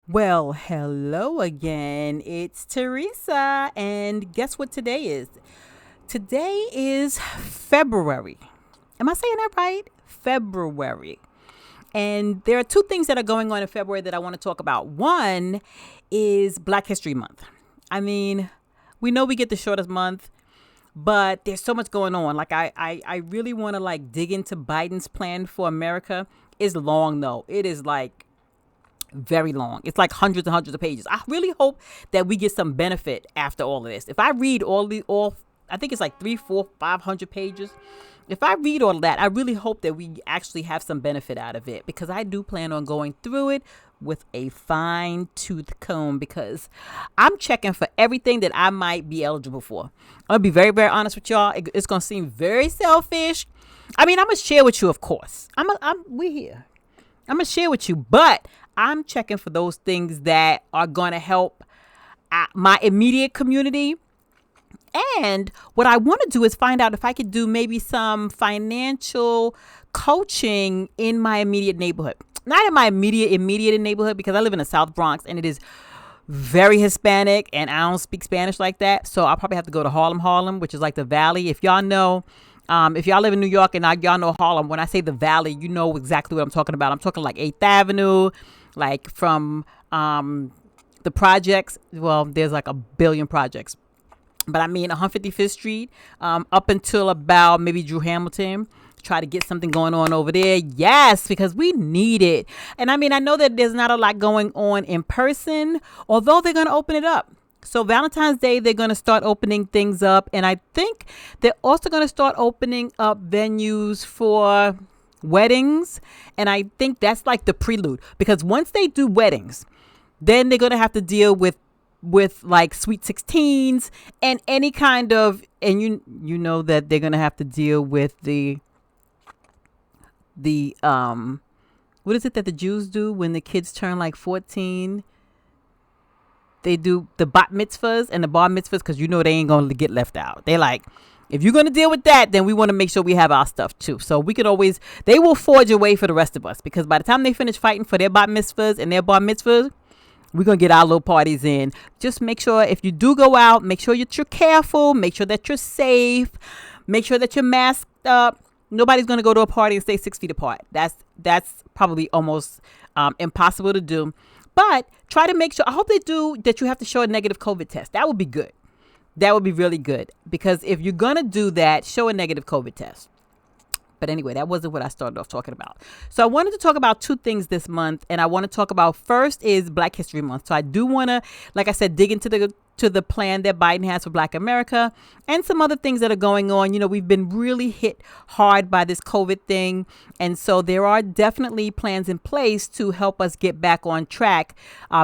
Well, hello again. It's Teresa. And guess what today is? Today is February. Am I saying that right? February. And there are two things that are going on in February that I want to talk about. One is Black History Month. I mean, we know we get the shortest month, but there's so much going on. Like I really want to like dig into Biden's plan for America. It's long though. It is like very long. It's like hundreds and hundreds of pages. I really hope that we get some benefit after all of this. If I read all, I think it's like 3, 4, 500 pages. If I read all of that, I really hope that we actually have some benefit out of it because I do plan on going through it with a fine tooth comb because I'm checking for everything that I might be eligible for. I'm gonna be very, very honest with y'all. It's gonna seem very selfish. I mean, I'm gonna share with you, of course. We here. I'm gonna share with you, but I'm checking for those things that are gonna help my immediate community. And what I want to do is find out if I could do maybe some financial coaching in my immediate neighborhood. Not in my immediate neighborhood because I live in the South Bronx and it is very Hispanic and I don't speak Spanish like that. So I'll probably have to go to Harlem, which is like the Valley. If y'all know, if y'all live in New York and y'all know Harlem, when I say the Valley, you know exactly what I'm talking about. I'm talking like 8th Avenue, like from the projects. Well, there's like a billion projects. But I mean 155th Street up until about maybe Drew Hamilton. Try to get something going on over there. Yes, because we need it. And I mean, I know that there's not a lot going on in person, although they're going to open it up. So Valentine's Day, they're going to start opening things up. And I think they're also going to start opening up venues for weddings. And I think that's like the prelude because once they do weddings, then they're going to have to deal with like sweet 16s and any kind of, and you know that they're going to have to deal with the what is it that the Jews do when the kids turn like 14? They do the bat mitzvahs and the bar mitzvahs because you know they ain't going to get left out. They like, if you're going to deal with that, then we want to make sure we have our stuff too. So we could always, they will forge a way for the rest of us because by the time they finish fighting for their bat mitzvahs and their bar mitzvahs, we're going to get our little parties in. Just make sure if you do go out, make sure that you're careful, make sure that you're safe, make sure that you're masked up. Nobody's going to go to a party and stay 6 feet apart. That's probably almost impossible to do. But try to make sure, I hope they do that you have to show a negative COVID test. That would be good. That would be really good. Because if you're going to do that, show a negative COVID test. But anyway, that wasn't what I started off talking about. So I wanted to talk about two things this month. And I want to talk about first is Black History Month. So I do want to, like I said, dig into the plan that Biden has for Black America and some other things that are going on. You know, we've been really hit hard by this COVID thing. And so there are definitely plans in place to help us get back on track.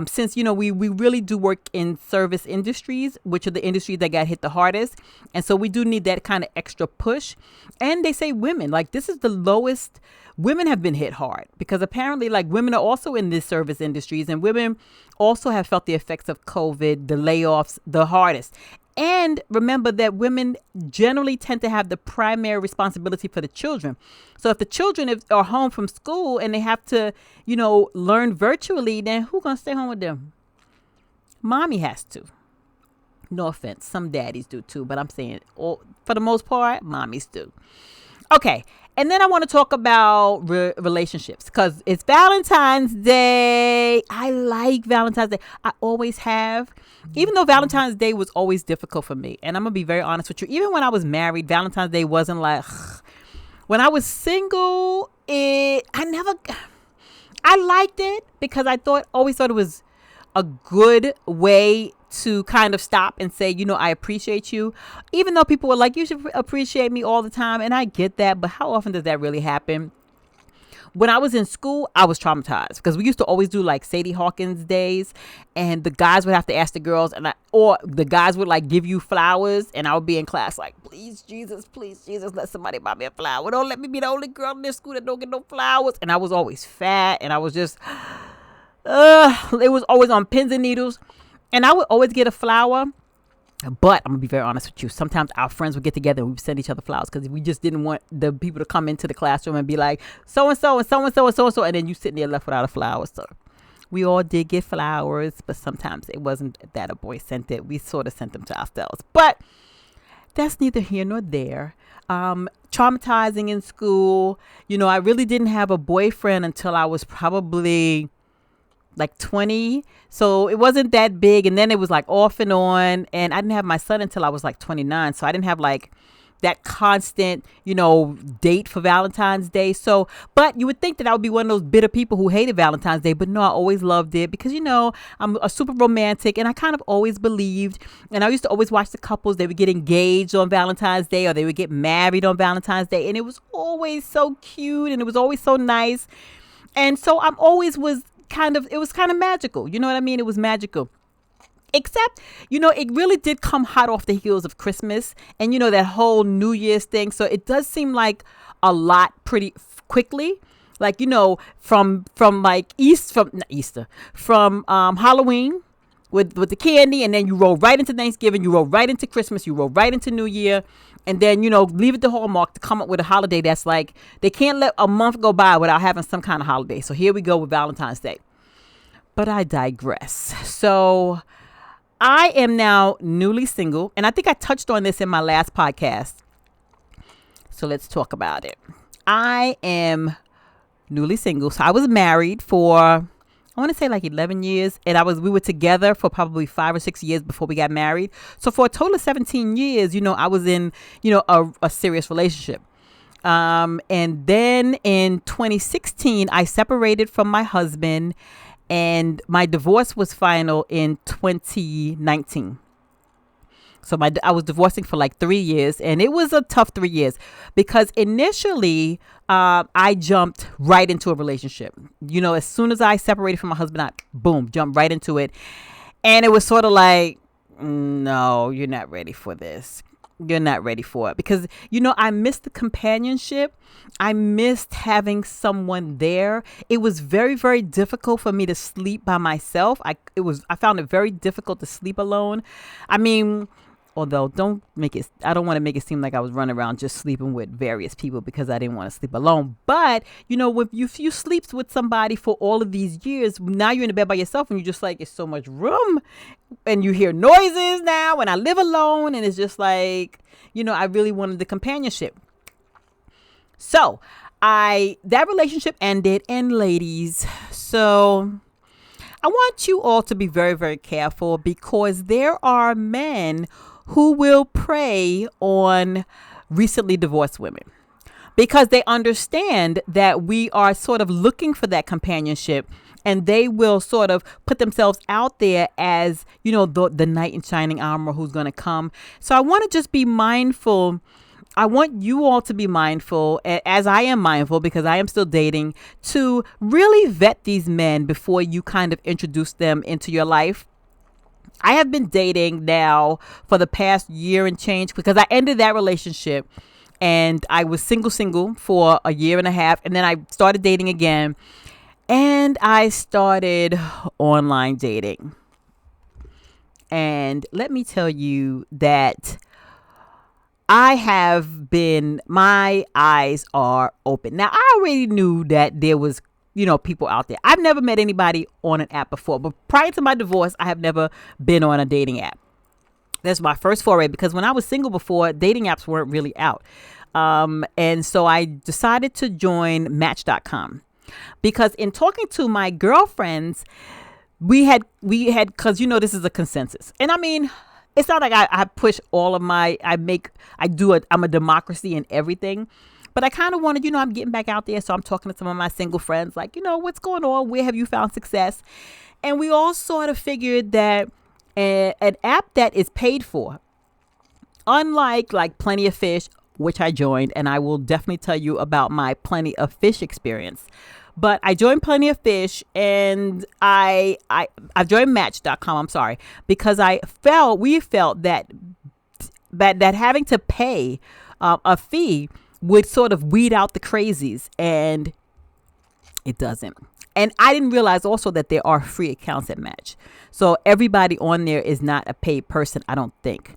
Since, you know, we really do work in service industries, which are the industries that got hit the hardest. And so we do need that kind of extra push. And they say women, like this is the lowest. Women have been hit hard because apparently like women are also in this service industries and women also have felt the effects of COVID, the layoffs, the hardest. And remember that women generally tend to have the primary responsibility for the children. So if the children are home from school and they have to, you know, learn virtually, then who's going to stay home with them? Mommy has to. No offense. Some daddies do too, but I'm saying for the most part, mommies do. Okay. And then I want to talk about relationships because it's Valentine's Day. I like Valentine's Day. I always have. Even though Valentine's Day was always difficult for me. And I'm going to be very honest with you. Even when I was married, Valentine's Day wasn't like, when I was single, I liked it because always thought it was a good way to kind of stop and say, you know, I appreciate you. Even though people were like, you should appreciate me all the time. And I get that. But how often does that really happen? When I was in school, I was traumatized because we used to always do like Sadie Hawkins days and the guys would have to ask the girls or the guys would like give you flowers and I would be in class like, please, Jesus, let somebody buy me a flower. Don't let me be the only girl in this school that don't get no flowers. And I was always fat and I was just, it was always on pins and needles. And I would always get a flower. But I'm going to be very honest with you. Sometimes our friends would get together and we would send each other flowers because we just didn't want the people to come into the classroom and be like, so-and-so and so-and-so and so-and-so. And then you sitting there left without a flower. So We all did get flowers, but sometimes it wasn't that a boy sent it. We sort of sent them to ourselves. But that's neither here nor there. Traumatizing in school. I really didn't have a boyfriend until I was probably like 20. So it wasn't that big. And then it was like off and on. And I didn't have my son until I was like 29. So I didn't have like that constant, date for Valentine's Day. So, but you would think that I would be one of those bitter people who hated Valentine's Day, but no, I always loved it because, I'm a super romantic and I kind of always believed, and I used to always watch the couples, they would get engaged on Valentine's Day or they would get married on Valentine's Day. And it was always so cute and it was always so nice. And so I'm always it was kind of magical. You know what I mean? It was magical. Except, it really did come hot off the heels of Christmas and, that whole New Year's thing. So it does seem like a lot pretty quickly. Like, from like from Halloween with the candy, and then you roll right into Thanksgiving, you roll right into Christmas, you roll right into New Year. And then, leave it to Hallmark to come up with a holiday that's like, they can't let a month go by without having some kind of holiday. So here we go with Valentine's Day. But I digress. So I am now newly single, and I think I touched on this in my last podcast. So let's talk about it. I am newly single. So I was married for, I want to say like 11 years, and we were together for probably 5 or 6 years before we got married. So for a total of 17 years, I was in, a serious relationship. And then in 2016, I separated from my husband. And my divorce was final in 2019. So I was divorcing for like 3 years, and it was a tough 3 years because initially I jumped right into a relationship. As soon as I separated from my husband, I jumped right into it. And it was sort of like, no, you're not ready for this. You're not ready for it because, I missed the companionship. I missed having someone there. It was very, very difficult for me to sleep by myself. I found it very difficult to sleep alone. I mean, although I don't want to make it seem like I was running around just sleeping with various people because I didn't want to sleep alone. But, if you sleep with somebody for all of these years, now you're in the bed by yourself and you're just like, it's so much room and you hear noises now and I live alone. And it's just like, I really wanted the companionship. So that relationship ended, and ladies, so I want you all to be very, very careful because there are men who will prey on recently divorced women because they understand that we are sort of looking for that companionship, and they will sort of put themselves out there as, the knight in shining armor who's going to come. So I want to just be mindful. I want you all to be mindful, as I am mindful because I am still dating, to really vet these men before you kind of introduce them into your life. I have been dating now for the past year and change because I ended that relationship and I was single for a year and a half. And then I started dating again and I started online dating. And let me tell you that my eyes are open. Now, I already knew that there was, people out there. I've never met anybody on an app before, but prior to my divorce, I have never been on a dating app. That's my first foray because when I was single before, dating apps weren't really out. And so I decided to join Match.com because in talking to my girlfriends, we had, cause this is a consensus. And I mean, it's not like I push all of I'm a democracy in everything, but I kind of wanted, I'm getting back out there. So I'm talking to some of my single friends, like, what's going on? Where have you found success? And we all sort of figured that an app that is paid for, unlike like Plenty of Fish, which I joined, and I will definitely tell you about my Plenty of Fish experience. But I joined Plenty of Fish and I joined Match.com. I'm sorry, because we felt that having to pay a fee would sort of weed out the crazies, and it doesn't. And I didn't realize also that there are free accounts at Match. So everybody on there is not a paid person, I don't think.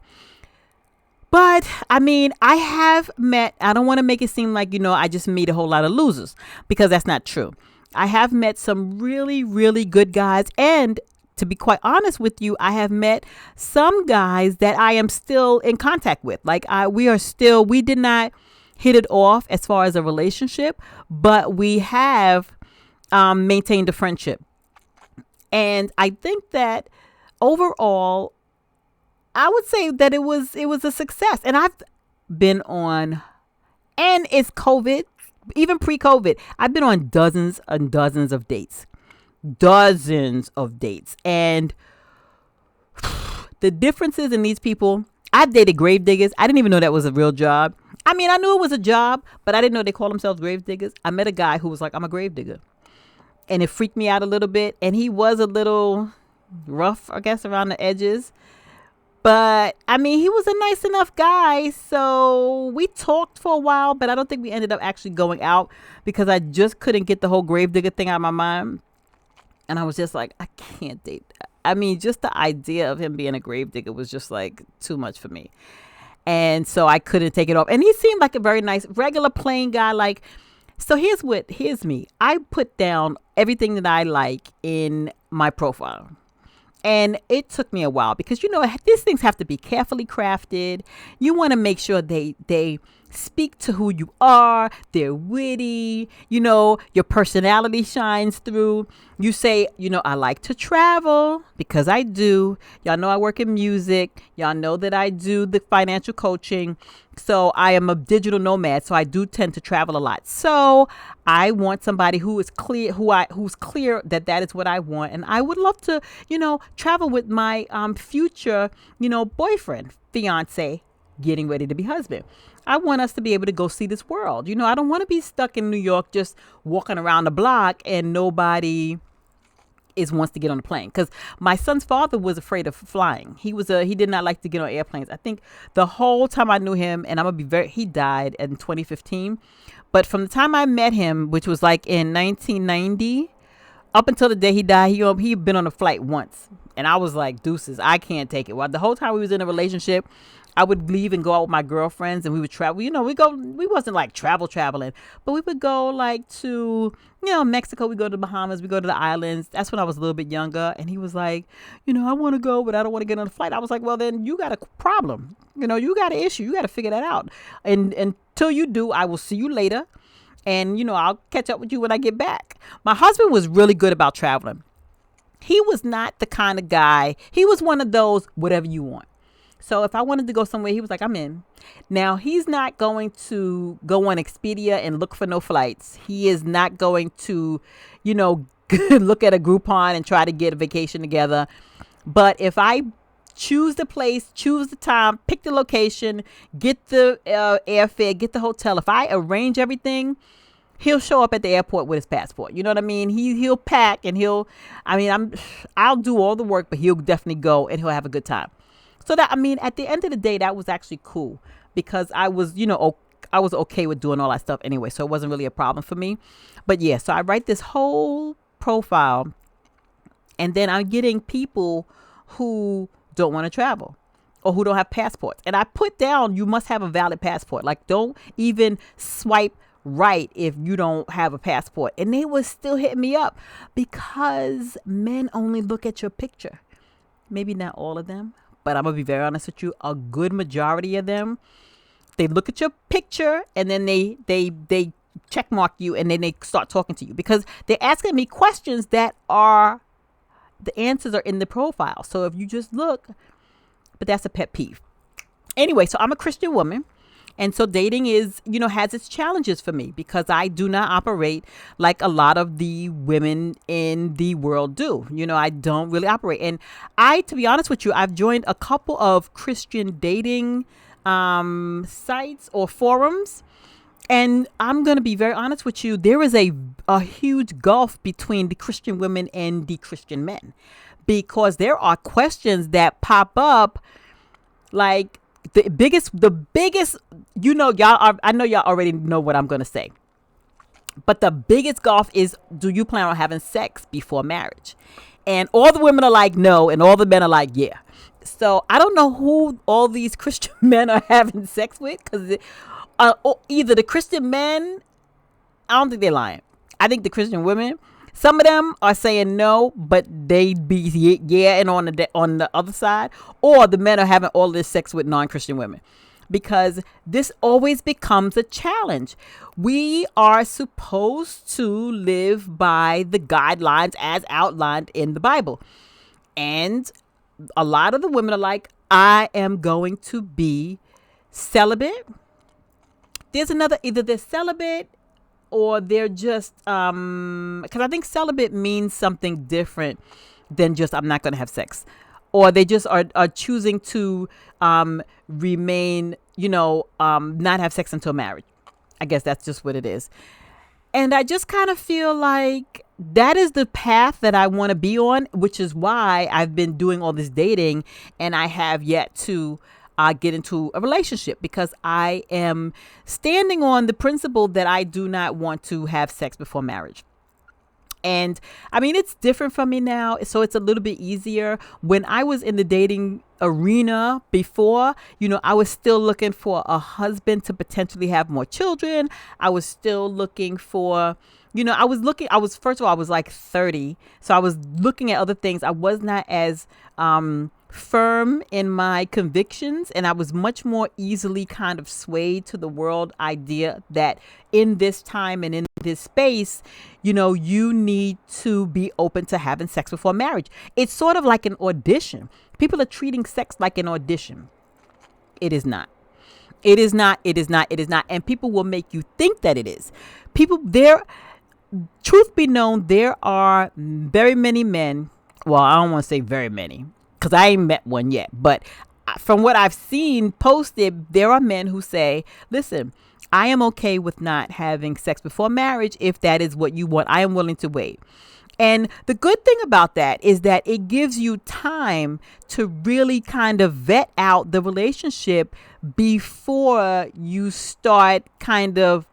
But I mean, I don't want to make it seem like, I just meet a whole lot of losers because that's not true. I have met some really, really good guys. And to be quite honest with you, I have met some guys that I am still in contact with. Like we did not hit it off as far as a relationship, but we have maintained a friendship. And I think that overall, I would say that it was a success. And I've been on, and it's COVID, even pre-COVID, I've been on dozens and dozens of dates. Dozens of dates. And the differences in these people, I've dated grave diggers. I didn't even know that was a real job. I mean, I knew it was a job, but I didn't know they call themselves grave diggers. I met a guy who was like, I'm a grave digger. And it freaked me out a little bit. And he was a little rough, I guess, around the edges. But I mean, he was a nice enough guy. So we talked for a while, but I don't think we ended up actually going out because I just couldn't get the whole grave digger thing out of my mind. And I was just like, I can't date that. I mean, just the idea of him being a grave digger was just like too much for me. And so I couldn't take it off. And he seemed like a very nice, regular, plain guy. Like, so here's me. I put down everything that I like in my profile. And it took me a while because, these things have to be carefully crafted. You want to make sure they speak to who you are. They're witty. Your personality shines through. You say, I like to travel because I do. Y'all know I work in music. Y'all know that I do the financial coaching. So I am a digital nomad. So I do tend to travel a lot. So I want somebody who is clear, who's clear that is what I want. And I would love to, travel with my future, boyfriend, fiance, getting ready to be husband. I want us to be able to go see this world. I don't want to be stuck in New York just walking around the block and nobody wants to get on a plane. Because my son's father was afraid of flying. He did not like to get on airplanes. I think the whole time I knew him, and he died in 2015. But from the time I met him, which was like in 1990, up until the day he died, he'd been on a flight once. And I was like, deuces, I can't take it. Well, the whole time we was in a relationship, I would leave and go out with my girlfriends and we would travel. We wasn't like traveling, but we would go like to, Mexico. We go to the Bahamas. We go to the islands. That's when I was a little bit younger. And he was like, I want to go, but I don't want to get on a flight. I was like, well, then you got a problem. You got an issue. You got to figure that out. And until you do, I will see you later. And, I'll catch up with you when I get back. My husband was really good about traveling. He was not the kind of guy. He was one of those, whatever you want. So if I wanted to go somewhere, he was like, I'm in. Now, he's not going to go on Expedia and look for no flights. He is not going to, look at a Groupon and try to get a vacation together. But if I choose the place, choose the time, pick the location, get the airfare, get the hotel, if I arrange everything, he'll show up at the airport with his passport. You know what I mean? He'll pack and I'll do all the work, but he'll definitely go and he'll have a good time. So at the end of the day, that was actually cool because I was, I was okay with doing all that stuff anyway. So it wasn't really a problem for me. But yeah, so I write this whole profile and then I'm getting people who don't want to travel or who don't have passports. And I put down, you must have a valid passport. Like, don't even swipe right if you don't have a passport. And they was still hitting me up because men only look at your picture. Maybe not all of them. But I'm going to be very honest with you, a good majority of them, they look at your picture and then they check mark you and then they start talking to you because they're asking me questions that the answers are in the profile. So if you just look, but that's a pet peeve. Anyway, so I'm a Christian woman. And so dating has its challenges for me because I do not operate like a lot of the women in the world do. I don't really operate. And to be honest with you, I've joined a couple of Christian dating sites or forums. And I'm going to be very honest with you. There is a huge gulf between the Christian women and the Christian men because there are questions that pop up like, the biggest, I know y'all already know what I'm going to say, but the biggest gulf is, do you plan on having sex before marriage? And all the women are like, no. And all the men are like, yeah. So I don't know who all these Christian men are having sex with because either the Christian men, I don't think they're lying. I think the Christian women, some of them are saying no, but they be yeah, and on the other side, or the men are having all this sex with non-Christian women, because this always becomes a challenge. We are supposed to live by the guidelines as outlined in the Bible, and a lot of the women are like, I am going to be celibate. There's another, either they're celibate or they're just because I think celibate means something different than just I'm not going to have sex, or they just are choosing to remain, not have sex until marriage. I guess that's just what it is. And I just kind of feel like that is the path that I want to be on, which is why I've been doing all this dating, and I have yet to get into a relationship, because I am standing on the principle that I do not want to have sex before marriage. And I mean, it's different from me now, so it's a little bit easier. When I was in the dating arena before, I was still looking for a husband to potentially have more children. I was still looking for, first of all, I was like 30. So I was looking at other things. I was not as firm in my convictions, and I was much more easily kind of swayed to the world idea that in this time and in this space, you need to be open to having sex before marriage. It's sort of like an audition. People are treating sex like an audition. It is not. It is not. It is not. It is not. And people will make you think that it is. Truth be known, there are very many men. Well, I don't want to say very many, because I ain't met one yet. But from what I've seen posted, there are men who say, listen, I am okay with not having sex before marriage. If that is what you want, I am willing to wait. And the good thing about that is that it gives you time to really kind of vet out the relationship before you start kind of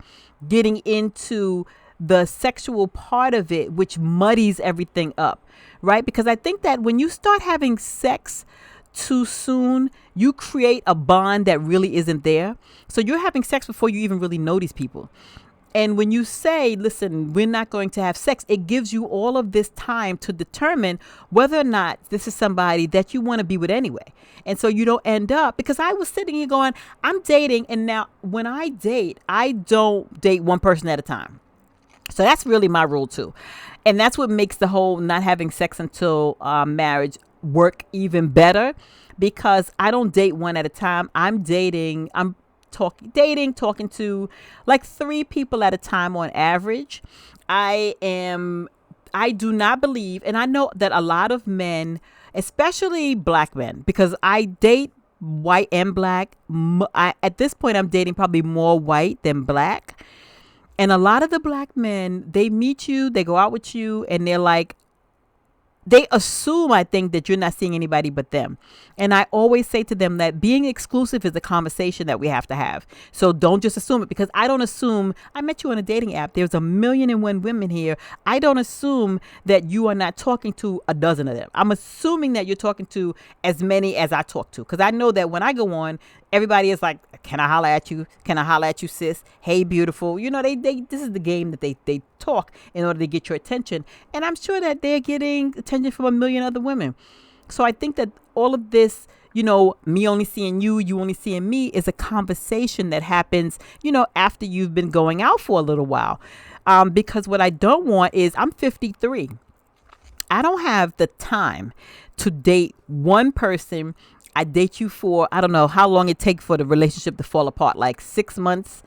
getting into the sexual part of it, which muddies everything up, right? Because I think that when you start having sex too soon, you create a bond that really isn't there. So you're having sex before you even really know these people. And when you say, listen, we're not going to have sex, it gives you all of this time to determine whether or not this is somebody that you want to be with anyway. And so you don't end up, because I was sitting here going, I'm dating. And now when I date, I don't date one person at a time. So that's really my rule too. And that's what makes the whole not having sex until marriage work even better, because I don't date one at a time. I'm talking to like 3 people at a time on average. I do not believe, and I know that a lot of men, especially black men, because I date white and black. At this point, I'm dating probably more white than black. And a lot of the black men, they meet you, they go out with you, and they're like, they assume, I think, that you're not seeing anybody but them. And I always say to them that being exclusive is a conversation that we have to have. So don't just assume it, because I don't assume I met you on a dating app. There's 1,000,001 women here. I don't assume that you are not talking to a dozen of them. I'm assuming that you're talking to as many as I talk to, because I know that when I go on, everybody is like, can I holler at you? Can I holler at you, sis? Hey, beautiful. This is the game that they talk in order to get your attention. And I'm sure that they're getting attention from 1,000,000 other women. So I think that all of this, me only seeing you, you only seeing me, is a conversation that happens, after you've been going out for a little while. Because what I don't want is, I'm 53. I don't have the time to date one person. I date you for, I don't know how long it takes for the relationship to fall apart, like 6 months,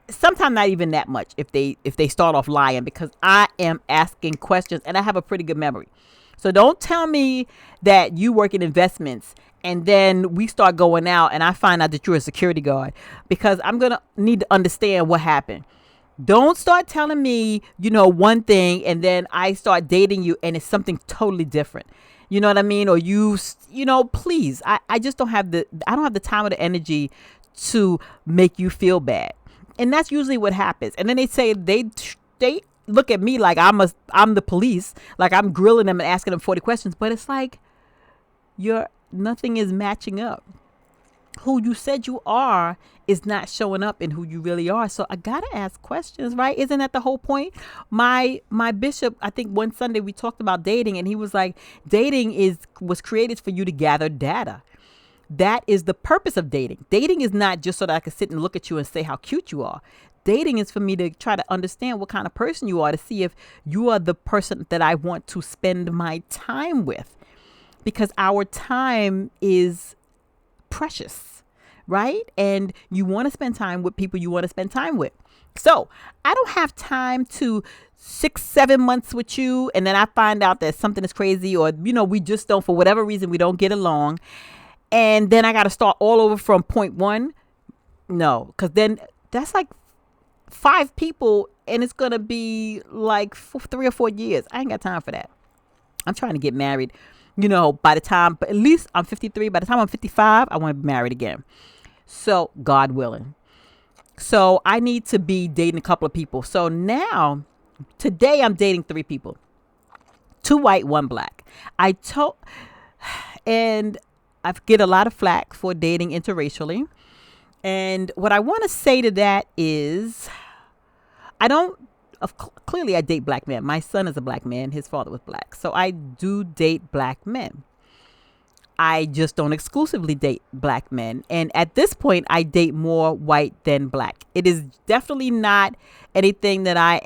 sometimes not even that much if they start off lying, because I am asking questions and I have a pretty good memory. So don't tell me that you work in investments and then we start going out and I find out that you're a security guard, because I'm going to need to understand what happened. Don't start telling me, one thing, and then I start dating you and it's something totally different. You know what I mean? Or please, I just don't have the time or the energy to make you feel bad. And that's usually what happens. And then they say they look at me like I'm the police, like I'm grilling them and asking them 40 questions. But it's like, nothing is matching up. who you said you are is not showing up in who you really are. So I gotta ask questions, right? Isn't that the whole point? My bishop, I think one Sunday we talked about dating, and he was like, dating was created for you to gather data. That is the purpose of dating. Dating is not just so that I can sit and look at you and say how cute you are. Dating is for me to try to understand what kind of person you are, to see if you are the person that I want to spend my time with. Because our time is precious, right? And you want to spend time with people you want to spend time with. So I don't have time to 6-7 months with you, and then I find out that something is crazy, or we just don't, for whatever reason, we don't get along, and then I got to start all over from point one. No, because then that's like 5 people, and it's gonna be like 3 or 4 years. I ain't got time for that. I'm trying to get married. By the time, but at least I'm 53. By the time I'm 55, I want to be married again. So, God willing. So, I need to be dating a couple of people. So now, today I'm dating 3 people. 2 white, 1 black. And I get a lot of flack for dating interracially. And what I want to say to that is, clearly I date black men. My son is a black man. His father was black. So I do date black men. I just don't exclusively date black men. And at this point, I date more white than black. It is definitely not anything that I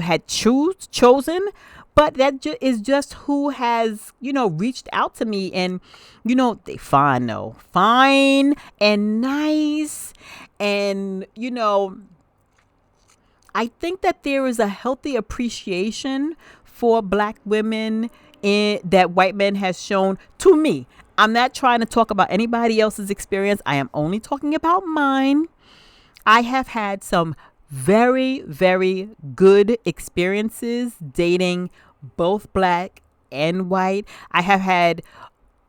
had chosen, but that is just who has, reached out to me. And, they fine and nice. And, I think that there is a healthy appreciation for black women that white men has shown to me. I'm not trying to talk about anybody else's experience. I am only talking about mine. I have had some very, very good experiences dating both black and white. I have had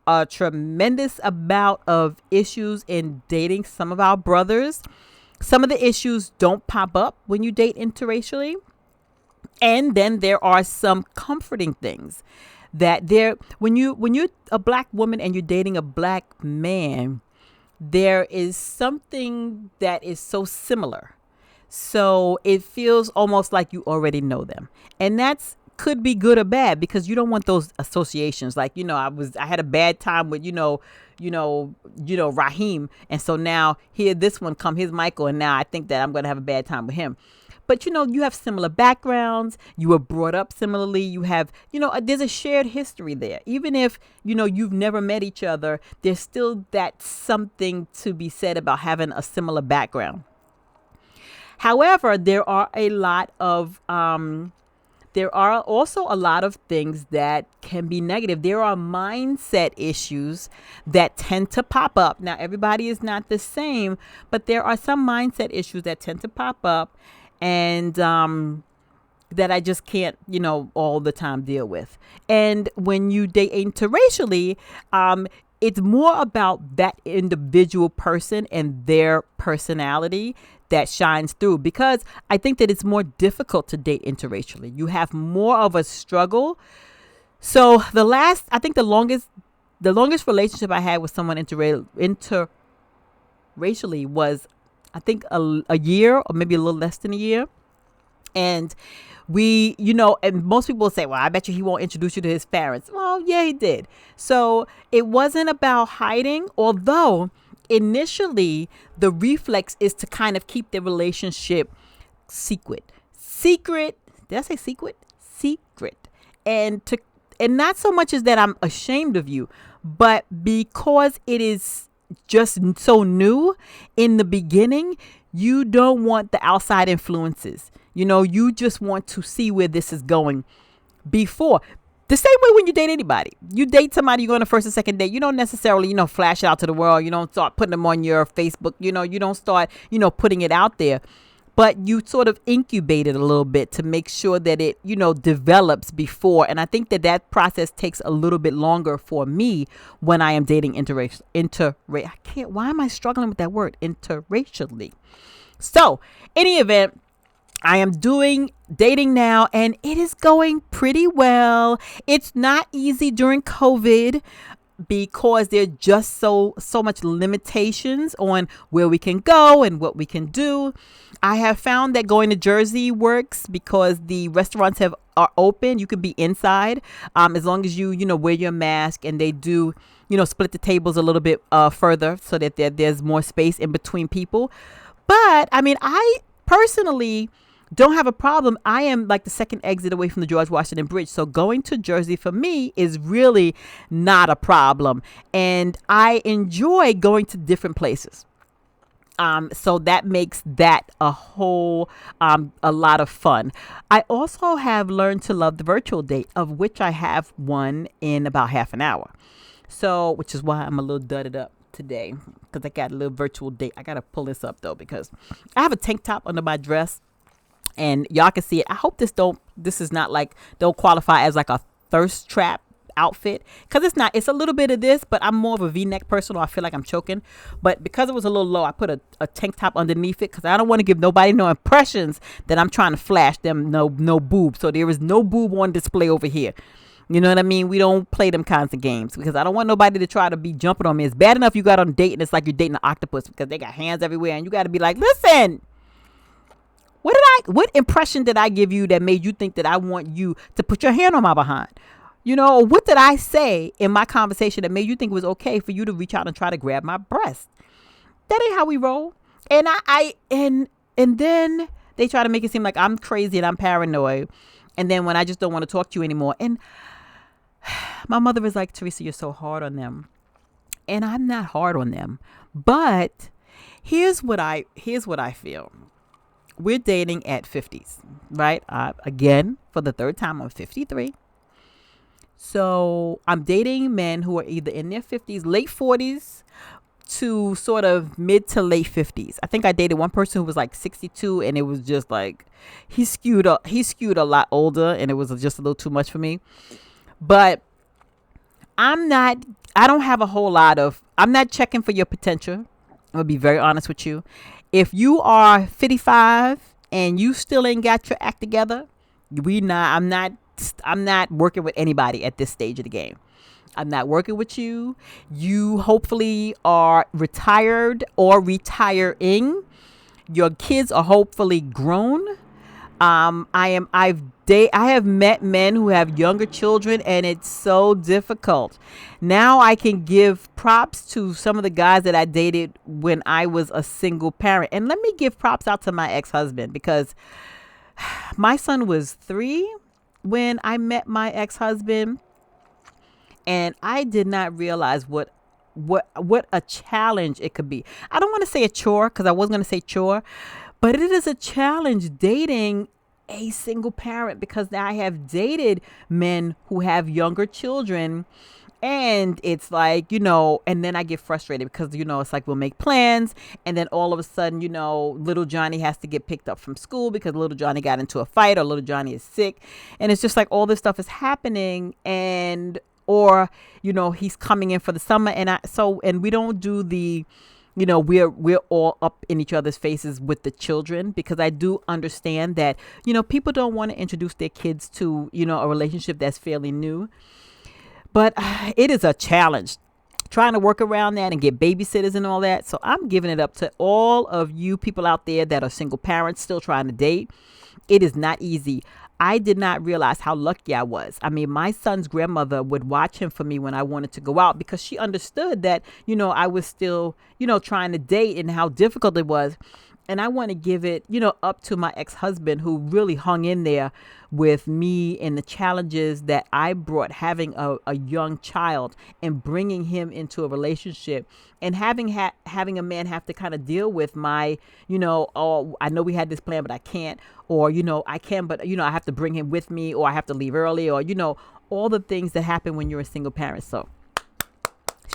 a tremendous amount of issues in dating some of our brothers. Some of the issues don't pop up when you date interracially. And then there are some comforting things that when you're a black woman and you're dating a black man, there is something that is so similar. So it feels almost like you already know them. And that's could be good or bad, because you don't want those associations. Like, I had a bad time with, Raheem. And so now this one here's Michael. And now I think that I'm going to have a bad time with him. But, you have similar backgrounds. You were brought up similarly. You have, there's a shared history there. Even if, you've never met each other, there's still that something to be said about having a similar background. However, there are also a lot of things that can be negative. There are mindset issues that tend to pop up. Now, everybody is not the same, but there are some mindset issues that tend to pop up, and that I just can't, all the time deal with. And when you date interracially, it's more about that individual person and their personality that shines through, because I think that it's more difficult to date interracially. You have more of a struggle. So the longest relationship I had with someone interracially was, I think, a year, or maybe a little less than a year. And we, and most people say, well, I bet you he won't introduce you to his parents. Well, yeah, he did. So it wasn't about hiding, although initially the reflex is to kind of keep the relationship secret. Did I say secret? Secret. And not so much as that I'm ashamed of you, but because it is just so new in the beginning, you don't want the outside influences. You just want to see where this is going before. The same way when you date anybody. You date somebody, you go on a first or second date. You don't necessarily, flash it out to the world. You don't start putting them on your Facebook. You don't start, putting it out there. But you sort of incubate it a little bit to make sure that it, develops before. And I think that process takes a little bit longer for me when I am dating why am I struggling with that word? Interracially. So, any event, I am dating now, and it is going pretty well. It's not easy during COVID. because there are just so much limitations on where we can go and what we can do. I have found that going to Jersey works because the restaurants are open. You can be inside, as long as you wear your mask, and they do split the tables a little bit further so that there's more space in between people. But I mean, I personally don't have a problem. I am like the second exit away from the George Washington Bridge. So going to Jersey for me is really not a problem. And I enjoy going to different places. So that makes that a whole a lot of fun. I also have learned to love the virtual date, of which I have one in about half an hour. So, which is why I'm a little dudded up today, because I got a little virtual date. I got to pull this up though, because I have a tank top under my dress. And y'all can see it. I hope this is not like, don't qualify as like a thirst trap outfit, because it's not. It's a little bit of this, but I'm more of a V-neck person, or I feel like I'm choking. But because it was a little low, I put a tank top underneath it, because I don't want to give nobody no impressions that I'm trying to flash them no boob. So there is no boob on display over here. You know what I mean? We don't play them kinds of games, because I don't want nobody to try to be jumping on me. It's bad enough you got on a date and it's like you're dating an octopus, because they got hands everywhere, and you got to be like, listen, what impression did I give you that made you think that I want you to put your hand on my behind? What did I say in my conversation that made you think it was okay for you to reach out and try to grab my breast? That ain't how we roll. And and then they try to make it seem like I'm crazy and I'm paranoid. And then when I just don't want to talk to you anymore. And my mother was like, Teresa, you're so hard on them. And I'm not hard on them. But here's what I feel. We're dating at 50s, right? Again, for the third time, I'm 53. So I'm dating men who are either in their 50s, late 40s to sort of mid to late 50s. I think I dated one person who was like 62, and it was just like he skewed a lot older, and it was just a little too much for me. But I don't have a whole lot of, I'm not checking for your potential. I'm gonna be very honest with you. If you are 55 and you still ain't got your act together, I'm not working with anybody at this stage of the game. I'm not working with you. You hopefully are retired or retiring. Your kids are hopefully grown. I have met men who have younger children, and it's so difficult. Now I can give props to some of the guys that I dated when I was a single parent. And let me give props out to my ex-husband, because my son was 3 when I met my ex-husband, and I did not realize what a challenge it could be. I don't want to say a chore, because I was going to say chore, but it is a challenge dating a single parent, because I have dated men who have younger children, and it's like, and then I get frustrated because, it's like we'll make plans, and then all of a sudden, little Johnny has to get picked up from school because little Johnny got into a fight, or little Johnny is sick. And it's just like all this stuff is happening, or he's coming in for the summer, and we don't do the, we're all up in each other's faces with the children, because I do understand that, people don't want to introduce their kids to, a relationship that's fairly new. But it is a challenge trying to work around that and get babysitters and all that. So I'm giving it up to all of you people out there that are single parents still trying to date. It is not easy. I did not realize how lucky I was. I mean, my son's grandmother would watch him for me when I wanted to go out, because she understood that, I was still, trying to date, and how difficult it was. And I want to give it, up to my ex-husband, who really hung in there with me and the challenges that I brought, having a young child and bringing him into a relationship, and having a man have to kind of deal with my, oh, I know we had this plan, but I can't, or, I can, but, I have to bring him with me, or I have to leave early, or, all the things that happen when you're a single parent. So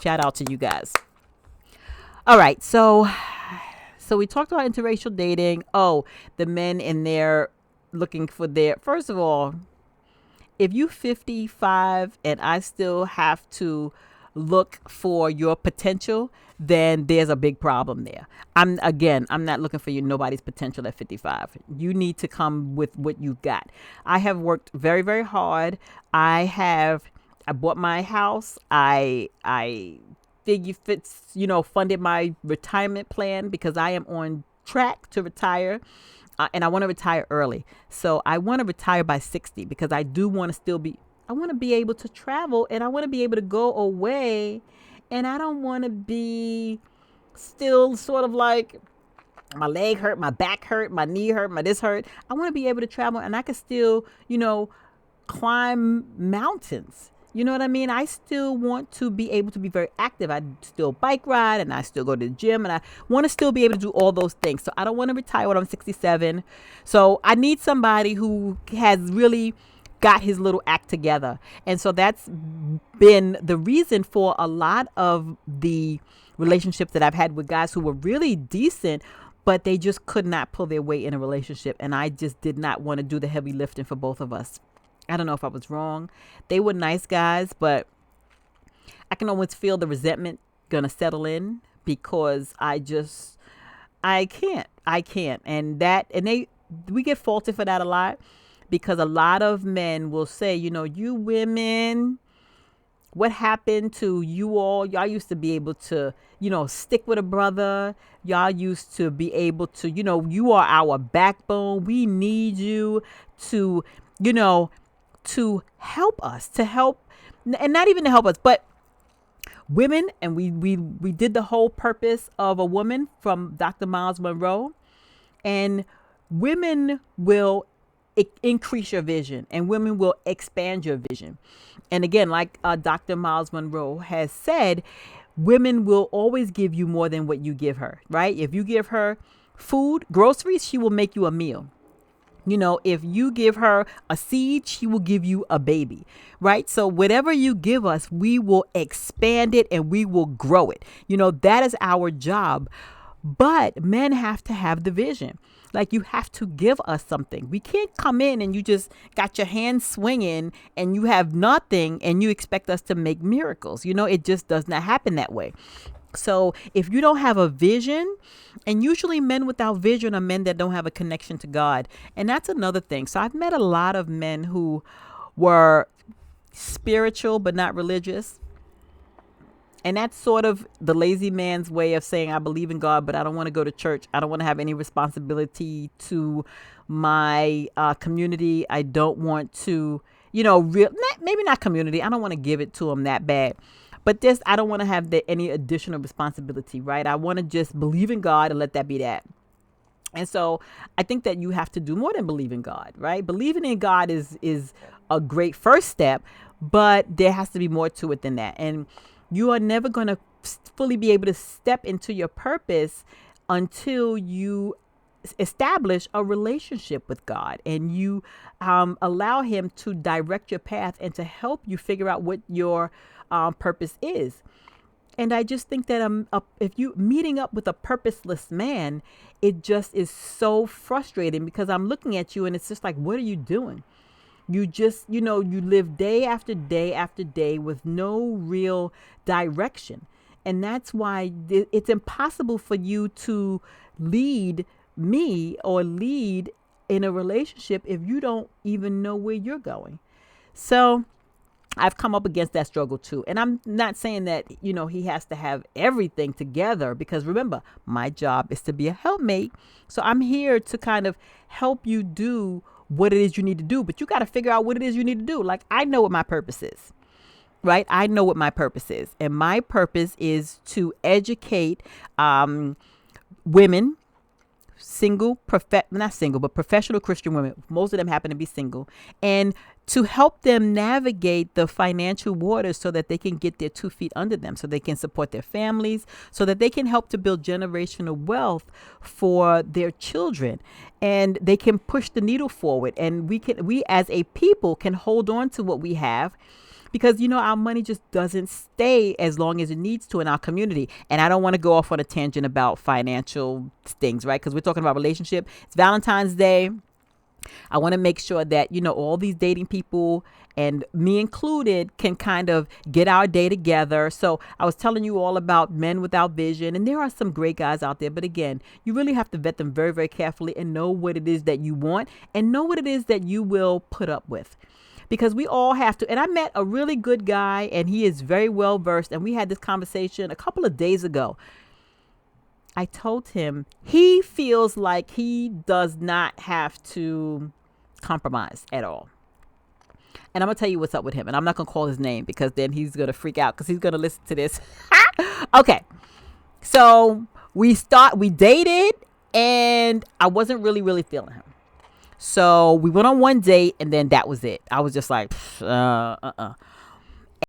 shout out to you guys. All right. So we talked about interracial dating. Oh, the men in there looking for first of all, if you 55 and I still have to look for your potential, then there's a big problem there. I'm not looking for nobody's potential at 55. You need to come with what you've got. I have worked very, very hard. I have I bought my house. I figure fits, funded my retirement plan because I am on track to retire. And I want to retire early. So I want to retire by 60 because I do want to still be, I want to be able to travel and I want to be able to go away. And I don't want to be still sort of like my leg hurt, my back hurt, my knee hurt, my this hurt. I want to be able to travel and I can still, climb mountains. You know what I mean? I still want to be able to be very active. I still bike ride and I still go to the gym and I want to still be able to do all those things. So I don't want to retire when I'm 67. So I need somebody who has really got his little act together. And so that's been the reason for a lot of the relationships that I've had with guys who were really decent, but they just could not pull their weight in a relationship. And I just did not want to do the heavy lifting for both of us. I don't know if I was wrong. They were nice guys, but I can always feel the resentment gonna settle in because I can't. And we get faulted for that a lot because a lot of men will say, you women, what happened to you all? Y'all used to be able to, stick with a brother. Y'all used to be able to, you are our backbone. We need you to, to help us, and not even to help us, but women. And we did the whole purpose of a woman from Dr. Miles Monroe, and women will increase your vision and women will expand your vision. And again, like Dr. Miles Monroe has said, women will always give you more than what you give her, right? If you give her food, groceries, she will make you a meal. If you give her a seed, she will give you a baby, right? So whatever you give us, we will expand it and we will grow it. That is our job. But men have to have the vision. Like, you have to give us something. We can't come in and you just got your hands swinging and you have nothing and you expect us to make miracles. It just does not happen that way. So if you don't have a vision, and usually men without vision are men that don't have a connection to God. And that's another thing. So I've met a lot of men who were spiritual but not religious. And that's sort of the lazy man's way of saying, I believe in God, but I don't want to go to church. I don't want to have any responsibility to my community. I don't want to, maybe not community. I don't want to give it to them that bad. But I don't want to have any additional responsibility, right? I want to just believe in God and let that be that. And so I think that you have to do more than believe in God, right? Believing in God is a great first step, but there has to be more to it than that. And you are never going to fully be able to step into your purpose until you establish a relationship with God and you allow him to direct your path and to help you figure out what your purpose is. And I just think that if you meeting up with a purposeless man, it just is so frustrating because I'm looking at you and it's just like, what are you doing? You just, you live day after day after day with no real direction. And that's why it's impossible for you to lead me or lead in a relationship if you don't even know where you're going. So I've come up against that struggle too. And I'm not saying that, he has to have everything together because remember, my job is to be a helpmate. So I'm here to kind of help you do what it is you need to do, but you got to figure out what it is you need to do. Like, I know what my purpose is, right? I know what my purpose is. And my purpose is to educate women, not single, but professional Christian women. Most of them happen to be single, and to help them navigate the financial waters so that they can get their 2 feet under them, so they can support their families, so that they can help to build generational wealth for their children, and they can push the needle forward. And we as a people can hold on to what we have. Because, our money just doesn't stay as long as it needs to in our community. And I don't want to go off on a tangent about financial things, right? Because we're talking about relationship. It's Valentine's Day. I want to make sure that, all these dating people, and me included, can kind of get our day together. So I was telling you all about men without vision. And there are some great guys out there. But again, you really have to vet them very, very carefully and know what it is that you want and know what it is that you will put up with. because we all have to. And I met a really good guy, and he is very well versed. And we had this conversation a couple of days ago. I told him he feels like he does not have to compromise at all. And I'm going to tell you what's up with him. And I'm not going to call his name because then he's going to freak out because he's going to listen to this. Okay. So we dated, and I wasn't really feeling him. So we went on one date, and then that was it. I was just like,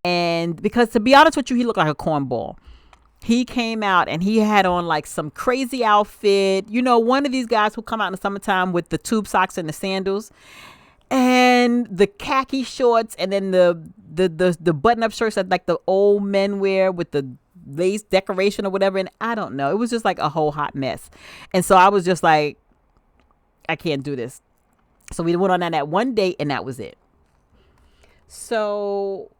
And because to be honest with you, he looked like a cornball. He came out and he had on like some crazy outfit. You know, one of these guys who come out in the summertime with the tube socks and the sandals and the khaki shorts, and then the button up shirts that like the old men wear with the lace decoration or whatever. And I don't know. It was just like a whole hot mess. And so I was just like, I can't do this. So we went on that one date, and that was it. So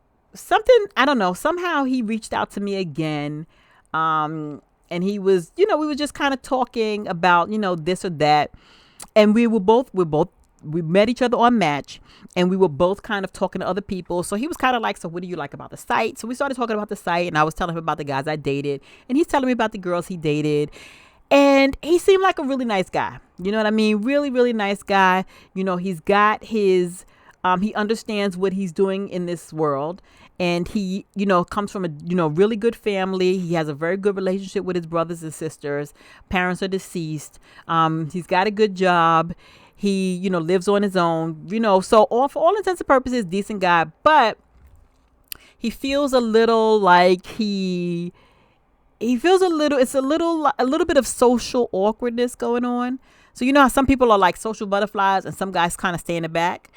I don't know, somehow he reached out to me again. And he was, we were just kind of talking about, this or that. And we met each other on Match, and we were both kind of talking to other people. So he was kind of like, so what do you like about the site? So we started talking about the site, and I was telling him about the guys I dated, and he's telling me about the girls he dated. And he seemed like a really nice guy. You know what I mean? Really, really nice guy. He's got his, he understands what he's doing in this world. And he, comes from a, really good family. He has a very good relationship with his brothers and sisters. Parents are deceased. He's got a good job. He, lives on his own, so for all intents and purposes, decent guy. But he feels a little like it's a little bit of social awkwardness going on. So how some people are like social butterflies and some guys kind of stay in the back.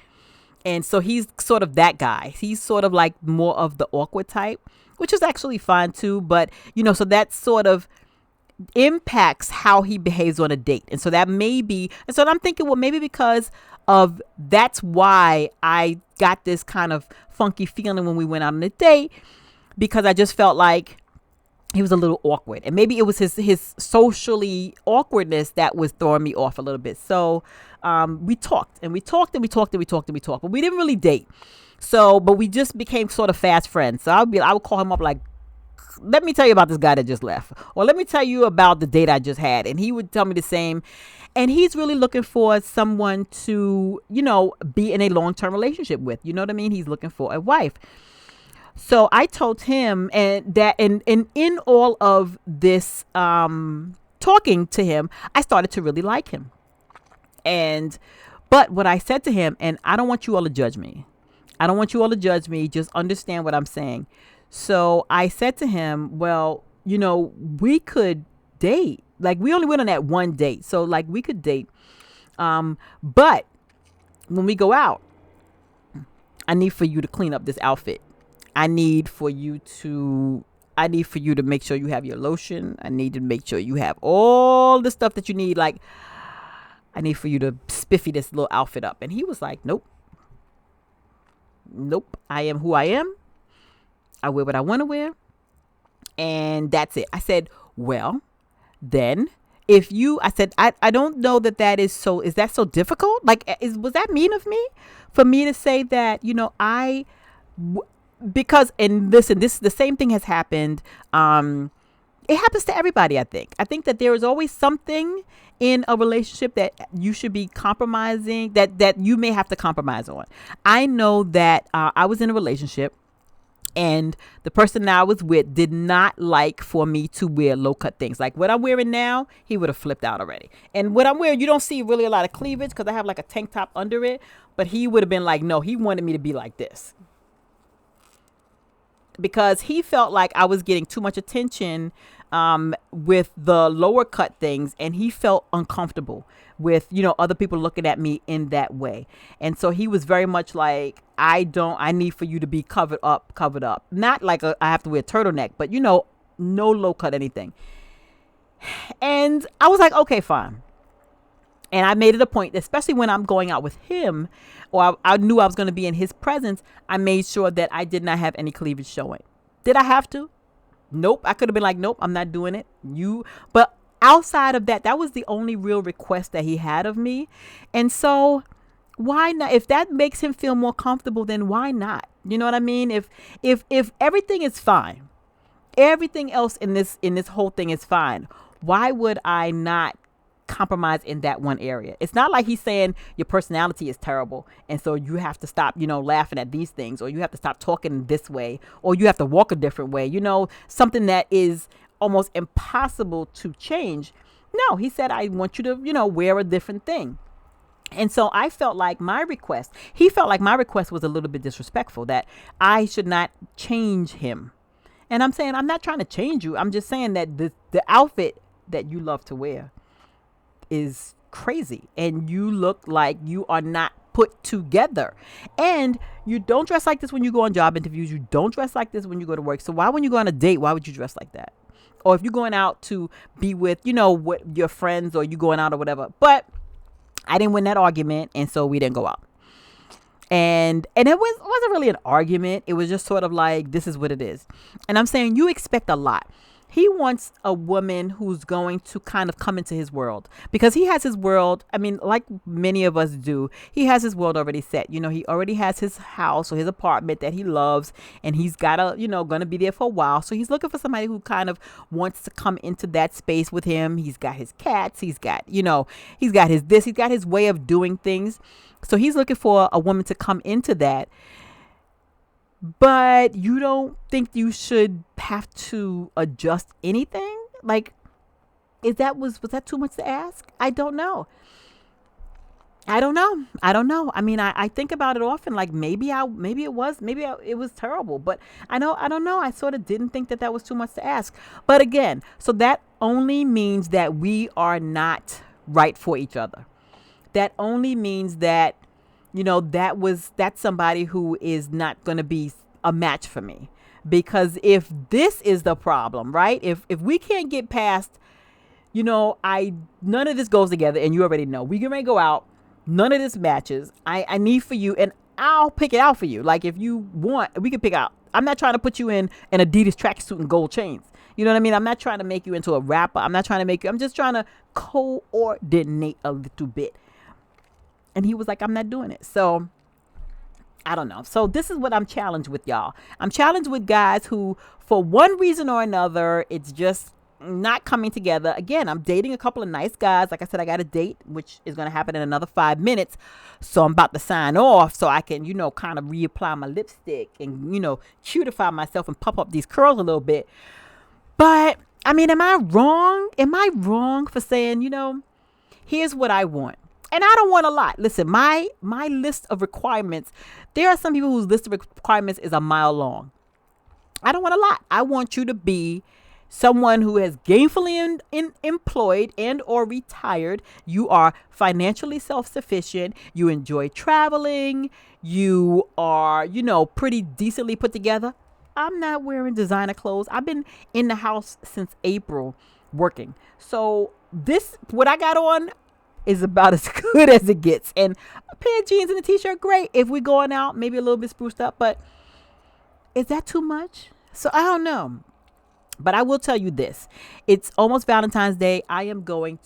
And so he's sort of that guy. He's sort of like more of the awkward type, which is actually fine too. But, so that sort of impacts how he behaves on a date. And so that may be, and so I'm thinking, well, maybe because of that's why I got this kind of funky feeling when we went out on a date, because I just felt like he was a little awkward, and maybe it was his socially awkwardness that was throwing me off a little bit. So we talked, but we didn't really date. So, but we just became sort of fast friends. So I would call him up like, let me tell you about this guy that just left, or let me tell you about the date I just had, and he would tell me the same. And he's really looking for someone to, be in a long-term relationship with. You know what I mean? He's looking for a wife. So I told him, and in all of this talking to him, I started to really like him. But what I said to him, and I don't want you all to judge me. Just understand what I'm saying. So I said to him, well, we could date. Like, we only went on that one date. So like we could date. But when we go out, I need for you to clean up this outfit. I need for you to make sure you have your lotion. I need to make sure you have all the stuff that you need. Like, I need for you to spiffy this little outfit up. And he was like, nope. I am who I am. I wear what I want to wear. And that's it. I said, well, then I don't know that is that so difficult? Like, was that mean of me for me to say that, because, and listen, the same thing has happened. It happens to everybody. I think that there is always something in a relationship that you should be compromising, that you may have to compromise on. I know that I was in a relationship, and the person that I was with did not like for me to wear low cut things. Like what I'm wearing now, he would have flipped out already. And what I'm wearing, you don't see really a lot of cleavage because I have like a tank top under it. But he would have been like, no, he wanted me to be like this. Because he felt like I was getting too much attention with the lower cut things, and he felt uncomfortable with, other people looking at me in that way. And so he was very much like, I need for you to be covered up. Not like I have to wear a turtleneck, but no low cut anything. And I was like, okay, fine. And I made it a point, especially when I'm going out with him, or I knew I was going to be in his presence, I made sure that I did not have any cleavage showing. Did I have to? Nope. I could have been like, nope, I'm not doing it. But outside of that, that was the only real request that he had of me. And so Why not? If that makes him feel more comfortable, then why not? You know what I mean? If everything is fine, everything else in this whole thing is fine, why would I not compromise in that one area? It's not like he's saying your personality is terrible and so you have to stop, laughing at these things, or you have to stop talking this way, or you have to walk a different way, something that is almost impossible to change. No, he said, I want you to, wear a different thing. And so he felt like my request was a little bit disrespectful, that I should not change him. And I'm saying, I'm not trying to change you. I'm just saying that the outfit that you love to wear is crazy, and you look like you are not put together. And you don't dress like this when you go on job interviews. You don't dress like this when you go to work. So why, when you go on a date, why would you dress like that? Or if you're going out to be with, what your friends, or you going out or whatever. But I didn't win that argument, and so we didn't go out. And wasn't really an argument. It was just sort of like, this is what it is. And I'm saying, you expect a lot. He wants a woman who's going to kind of come into his world, because he has his world. I mean, like many of us do, he has his world already set. He already has his house or his apartment that he loves, and he's got going to be there for a while. So he's looking for somebody who kind of wants to come into that space with him. He's got his cats. He's got, he's got he's got his way of doing things. So he's looking for a woman to come into that. But you don't think you should have to adjust anything? Like, was that too much to ask? I don't know. I don't know. I mean, I think about it often. Like, it was terrible. But I don't know. I sort of didn't think that was too much to ask. But again, so that only means that we are not right for each other. That only means that, that's somebody who is not going to be a match for me. Because if this is the problem, right? If we can't get past, none of this goes together, and you already know we can go out. None of this matches. I need for you, and I'll pick it out for you. Like, if you want, we can pick out. I'm not trying to put you in an Adidas tracksuit and gold chains. You know what I mean? I'm not trying to make you into a rapper. I'm just trying to coordinate a little bit. And he was like, I'm not doing it. So I don't know. So this is what I'm challenged with, y'all. I'm challenged with guys who, for one reason or another, it's just not coming together. Again, I'm dating a couple of nice guys. Like I said, I got a date, which is going to happen in another 5 minutes. So I'm about to sign off so I can, kind of reapply my lipstick and, cutify myself and pump up these curls a little bit. But I mean, am I wrong? Am I wrong for saying, here's what I want? And I don't want a lot. Listen, my list of requirements, there are some people whose list of requirements is a mile long. I don't want a lot. I want you to be someone who is gainfully employed and or retired. You are financially self-sufficient. You enjoy traveling. You are, pretty decently put together. I'm not wearing designer clothes. I've been in the house since April working. So what I got on is about as good as it gets. And a pair of jeans and a t-shirt, great. If we're going out, maybe a little bit spruced up, but is that too much? So I don't know. But I will tell you this. It's almost Valentine's Day. I'm not going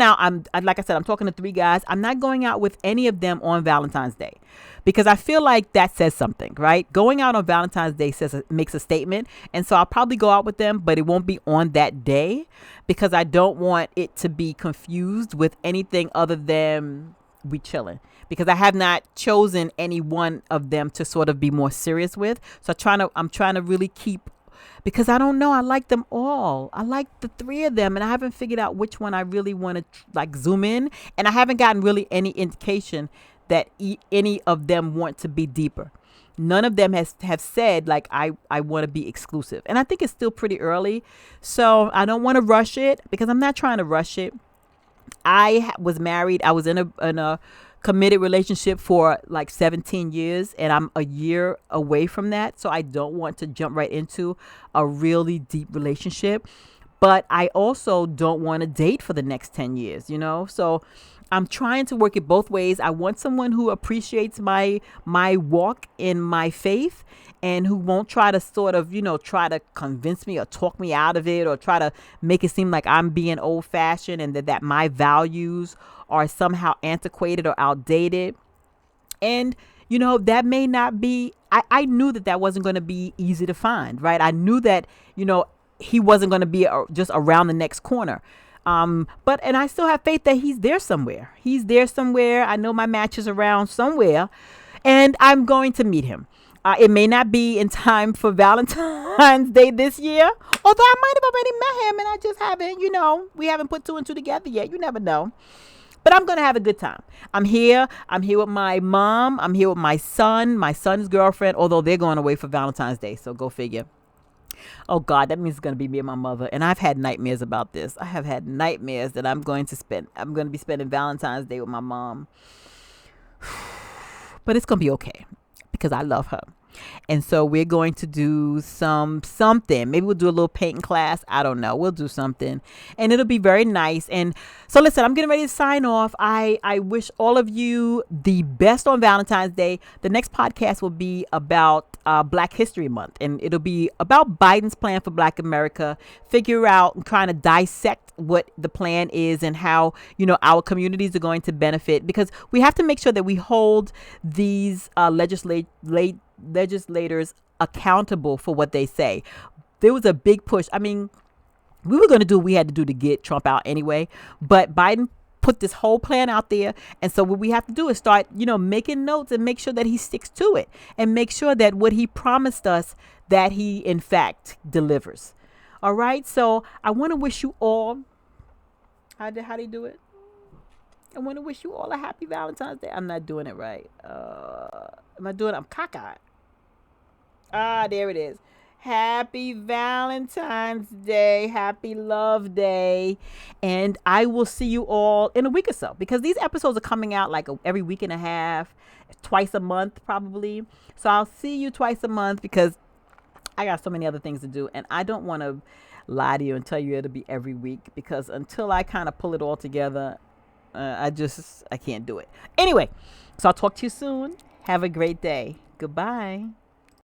out. Like I said, I'm talking to 3 guys. I'm not going out with any of them on Valentine's Day, because I feel like that says something, right? Going out on Valentine's Day makes a statement. And so I'll probably go out with them, but it won't be on that day, because I don't want it to be confused with anything other than we chilling, because I have not chosen any one of them to sort of be more serious with. So I'm trying to really keep, because I don't know. I like them all. I like the 3 of them, and I haven't figured out which one I really want to zoom in. And I haven't gotten really any indication that any of them want to be deeper. None of them have said like, I want to be exclusive. And I think it's still pretty early. So I don't want to rush it, because I'm not trying to rush it. I was married. I was in a committed relationship for like 17 years, and I'm a year away from that. So I don't want to jump right into a really deep relationship, but I also don't want to date for the next 10 years, So I'm trying to work it both ways. I want someone who appreciates my walk in my faith, and who won't try to sort of, try to convince me or talk me out of it or try to make it seem like I'm being old fashioned and that my values are somehow antiquated or outdated. And, that may not be, I knew that wasn't going to be easy to find, right? I knew that, he wasn't going to be just around the next corner. And I still have faith that he's there somewhere. He's there somewhere. I know my match is around somewhere, and I'm going to meet him. It may not be in time for Valentine's Day this year, although I might have already met him and I just haven't, we haven't put two and two together yet. You never know. But I'm going to have a good time. I'm here. I'm here with my mom. I'm here with my son's girlfriend, although they're going away for Valentine's Day. So go figure. Oh God, that means it's going to be me and my mother. And I've had nightmares about this. I have had nightmares that I'm going to be spending Valentine's Day with my mom. But it's going to be okay because I love her. And so we're going to do something. Maybe we'll do a little painting class. I don't know. We'll do something. And it'll be very nice. And so listen, I'm getting ready to sign off. I wish all of you the best on Valentine's Day. The next podcast will be about Black History Month. And it'll be about Biden's plan for Black America. Figure out and trying to dissect what the plan is and how, our communities are going to benefit. Because we have to make sure that we hold these legislators accountable for what they say. There was a big push. I mean, we were going to do what we had to do to get Trump out anyway, but Biden put this whole plan out there. And so what we have to do is start, making notes and make sure that he sticks to it and make sure that what he promised us, that he in fact delivers. All right. So I want to wish you all, how do you do it? I want to wish you all a happy Valentine's Day. I'm not doing it right. Am I doing it? I'm cockeyed. There it is. Happy Valentine's Day. Happy Love Day. And I will see you all in a week or so because these episodes are coming out like every week and a half, twice a month probably. So I'll see you twice a month because I got so many other things to do. And I don't want to lie to you and tell you it'll be every week because until I kind of pull it all together, I can't do it. Anyway, so I'll talk to you soon. Have a great day. Goodbye.